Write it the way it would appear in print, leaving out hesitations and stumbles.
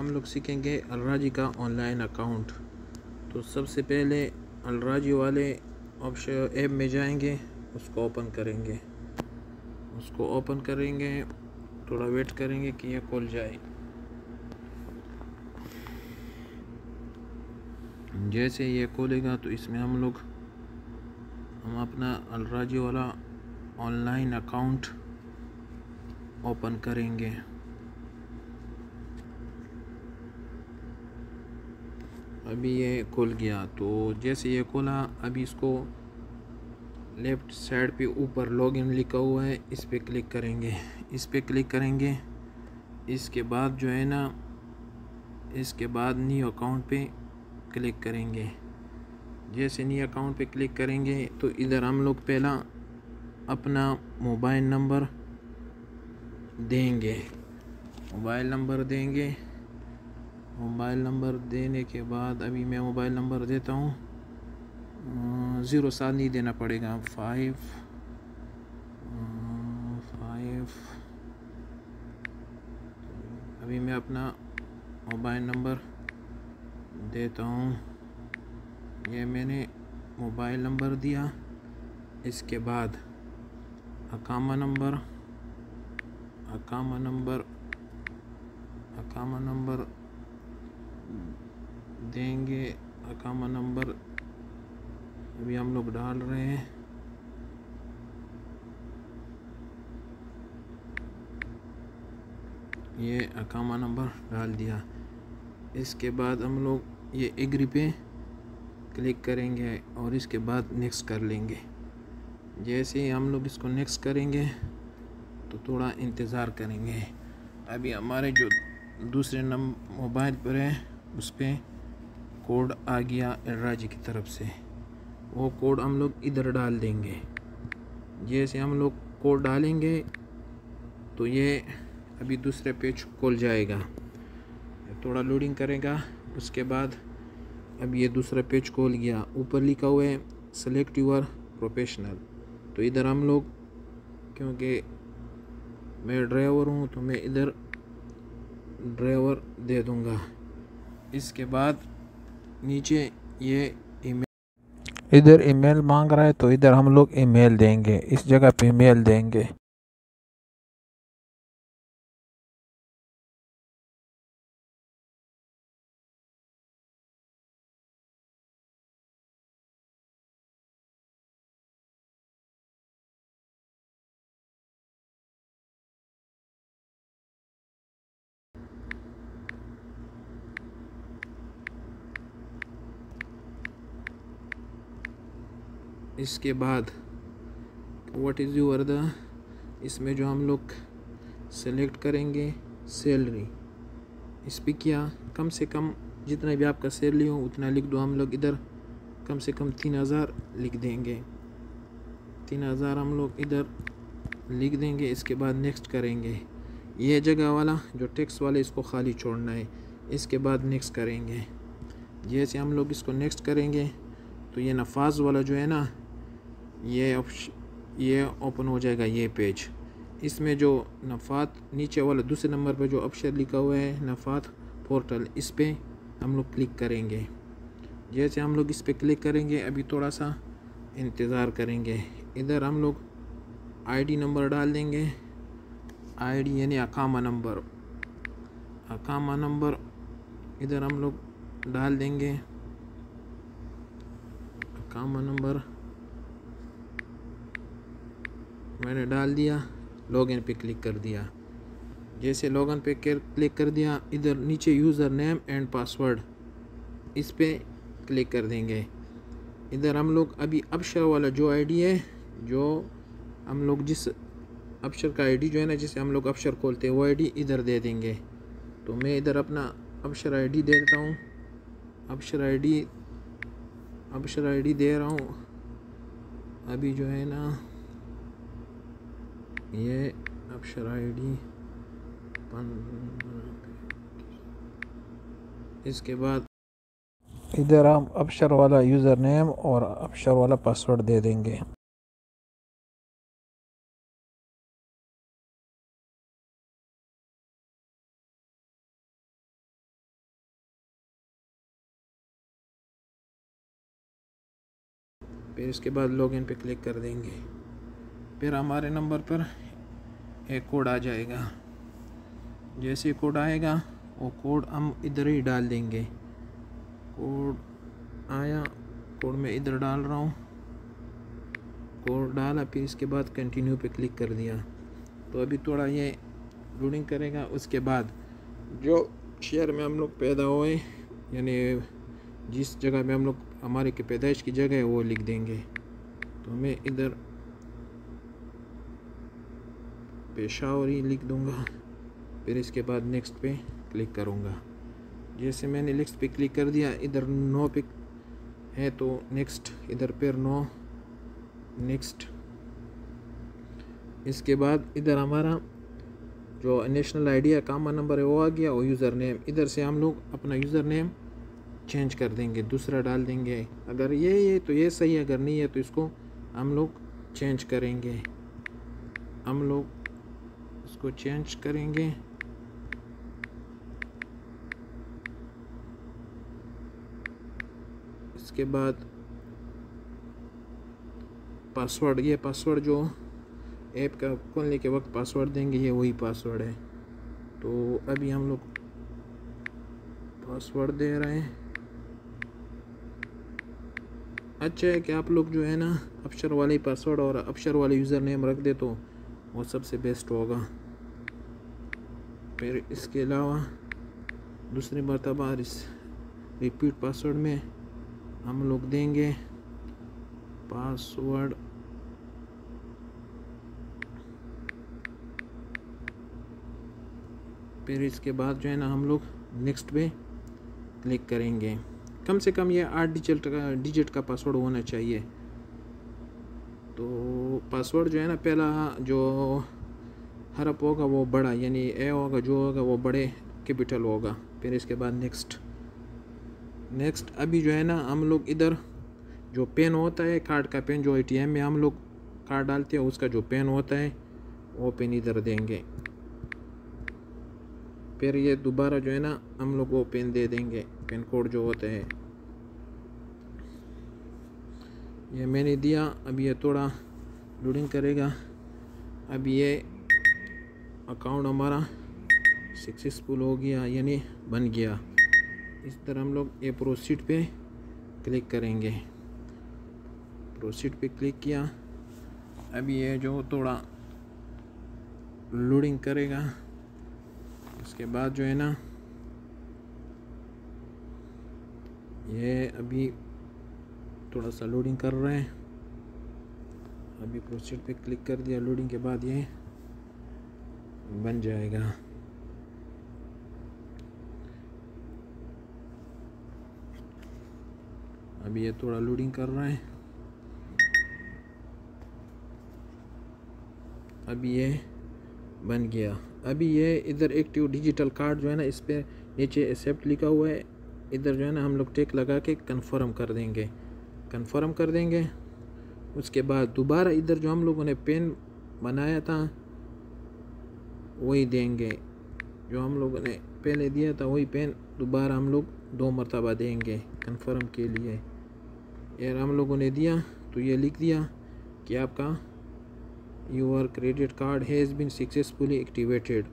हम लोग सीखेंगे अलराजी का ऑनलाइन अकाउंट। तो सबसे पहले अलराजी वाले ऑप्शन ऐप में जाएंगे, उसको ओपन करेंगे, थोड़ा वेट करेंगे कि यह खुल जाए। जैसे ये खोलेगा तो इसमें हम अपना अलराजी वाला ऑनलाइन अकाउंट ओपन करेंगे। अभी ये खुल गया। तो जैसे ये खोला, अभी इसको लेफ़्ट साइड पे ऊपर लॉगिन लिखा हुआ है, इस पे क्लिक करेंगे। इसके बाद जो है ना, इसके बाद न्यू अकाउंट पे क्लिक करेंगे। जैसे न्यू अकाउंट पे क्लिक करेंगे तो इधर हम लोग पहला अपना मोबाइल नंबर देंगे। मोबाइल नंबर देने के बाद अभी मैं मोबाइल नंबर देता हूँ। 0 साल नहीं देना पड़ेगा, 5 अभी मैं अपना मोबाइल नंबर देता हूँ। ये मैंने मोबाइल नंबर दिया। इसके बाद अकामा नंबर देंगे। अकामा नंबर अभी हम लोग डाल रहे हैं। ये अकामा नंबर डाल दिया। इसके बाद हम लोग ये एग्री पे क्लिक करेंगे और इसके बाद नेक्स्ट कर लेंगे। जैसे ही हम लोग इसको नेक्स्ट करेंगे तो थोड़ा इंतज़ार करेंगे। अभी हमारे जो दूसरे मोबाइल पर है उस पर कोड आ गया अलराजी की तरफ से। वो कोड हम लोग इधर डाल देंगे। जैसे हम लोग कोड डालेंगे तो ये अभी दूसरे पेज खुल जाएगा, थोड़ा लोडिंग करेगा। उसके बाद अब ये दूसरा पेज खोल गया। ऊपर लिखा हुआ है सेलेक्ट यूर प्रोफेशनल। तो इधर हम लोग, क्योंकि मैं ड्राइवर हूँ तो मैं इधर ड्राइवर दे दूँगा। इसके बाद नीचे ये इधर ईमेल मांग रहा है तो इधर हम लोग ईमेल देंगे, इस जगह पे ईमेल देंगे। इसके बाद व्हाट इज़ यूर इसमें जो हम लोग सेलेक्ट करेंगे सैलरी, इस पर किया। कम से कम जितना भी आपका सैलरी हो उतना लिख दो। हम लोग इधर कम से कम 3000 लिख देंगे। 3000 हम लोग इधर लिख देंगे। इसके बाद नेक्स्ट करेंगे। ये जगह वाला जो टेक्स्ट वाले इसको खाली छोड़ना है। इसके बाद नेक्स्ट करेंगे। जैसे हम लोग इसको नेक्स्ट करेंगे तो ये नफाज वाला जो है ना, ये ओपन हो जाएगा ये पेज। इसमें जो नफ़ात नीचे वाला दूसरे नंबर पर जो अक्षर लिखा हुआ है नफ़ात पोर्टल, इस पे हम लोग क्लिक करेंगे। जैसे हम लोग इस पे क्लिक करेंगे अभी थोड़ा सा इंतज़ार करेंगे। इधर हम लोग आईडी नंबर डाल देंगे। आईडी यानी अकामा नंबर इधर हम लोग डाल देंगे। अकामा नंबर मैंने डाल दिया। लॉगिन पे क्लिक कर दिया। जैसे लॉगिन पे क्लिक कर दिया, इधर नीचे यूज़र नेम एंड पासवर्ड, इस पे क्लिक कर देंगे। इधर हम लोग अभी अबशर वाला जो आईडी है, जो हम लोग जिस अबशर का आईडी जो है ना, जिसे हम लोग अबशर खोलते हैं, वो आईडी इधर दे देंगे। तो मैं इधर अपना अबशर आईडी दे देता हूँ। अबशर आईडी दे रहा हूँ। अभी जो है ना, ये अबशर आईडी इसके बाद इधर हम अबशर वाला यूज़र नेम और अबशर वाला पासवर्ड दे देंगे। फिर इसके बाद लॉगिन पे क्लिक कर देंगे। फिर हमारे नंबर पर एक कोड आ जाएगा। जैसे कोड आएगा वो कोड हम इधर ही डाल देंगे। कोड आया, कोड मैं इधर डाल रहा हूँ, कोड डाला, फिर इसके बाद कंटिन्यू पे क्लिक कर दिया। तो अभी थोड़ा ये लोडिंग करेगा। उसके बाद जो शहर में हम लोग पैदा हुए, यानी जिस जगह में हम लोग हमारे की पैदाइश की जगह है वो लिख देंगे। तो मैं इधर पेशावर ही लिख दूंगा। फिर इसके बाद नेक्स्ट पे क्लिक करूंगा। जैसे मैंने नेक्स्ट पे क्लिक कर दिया, इधर नो पे है तो नेक्स्ट, इधर पर नो, नेक्स्ट। इसके बाद इधर हमारा जो नेशनल आईडी है, कॉमन नंबर है वो आ गया, और यूज़र नेम, इधर से हम लोग अपना यूज़र नेम चेंज कर देंगे, दूसरा डाल देंगे। अगर ये तो ये सही है, अगर नहीं है तो इसको हम लोग चेंज करेंगे। हम लोग इसको चेंज करेंगे। इसके बाद पासवर्ड, ये पासवर्ड जो ऐप का खोलने के वक्त पासवर्ड देंगे, ये वही पासवर्ड है। तो अभी हम लोग पासवर्ड दे रहे हैं। अच्छा है कि आप लोग जो है ना अक्षर वाले पासवर्ड और अक्षर वाले यूज़र नेम रख दे तो वो सबसे बेस्ट होगा। फिर इसके अलावा दूसरी मर्तबा इस रिपीट पासवर्ड में हम लोग देंगे पासवर्ड फिर इसके बाद जो है ना हम लोग नेक्स्ट पे क्लिक करेंगे। कम से कम ये 8 डिजिट का पासवर्ड होना चाहिए। तो पासवर्ड जो है ना पहला जो हरफ होगा वो बड़ा, यानी ए होगा, जो होगा वो बड़े कैपिटल होगा। फिर इसके बाद नेक्स्ट। अभी जो है ना हम लोग इधर जो पेन होता है, कार्ड का पेन, जो ATM में हम लोग कार्ड डालते हैं उसका जो पेन होता है वो पेन इधर देंगे। फिर ये दोबारा जो है ना हम लोग वो पेन दे देंगे, पिन कोड जो होता है। ये मैंने दिया। अभी ये थोड़ा लोडिंग करेगा। अभी ये अकाउंट हमारा सक्सेसफुल हो गया, यानी बन गया। इस तरह हम लोग ये प्रोसीड पे क्लिक करेंगे। प्रोसीड पे क्लिक किया। अभी ये जो थोड़ा लोडिंग करेगा। उसके बाद जो है ना ये अभी थोड़ा सा लोडिंग कर रहे हैं। अभी प्रोसीड पे क्लिक कर दिया। लोडिंग के बाद ये बन जाएगा। अभी ये थोड़ा लोडिंग कर रहा है। अभी ये बन गया। अभी ये इधर एक्टिव डिजिटल कार्ड जो है ना, इस पे नीचे एक्सेप्ट लिखा हुआ है। इधर जो है ना हम लोग टिक लगा के कंफर्म कर देंगे। उसके बाद दोबारा इधर जो हम लोगों ने पेन बनाया था वही देंगे। जो हम लोगों ने पहले दिया था वही पेन दोबारा हम लोग 2 मरतबा देंगे कंफर्म के लिए। यार हम लोगों ने दिया तो ये लिख दिया कि आपका your credit card has been successfully activated.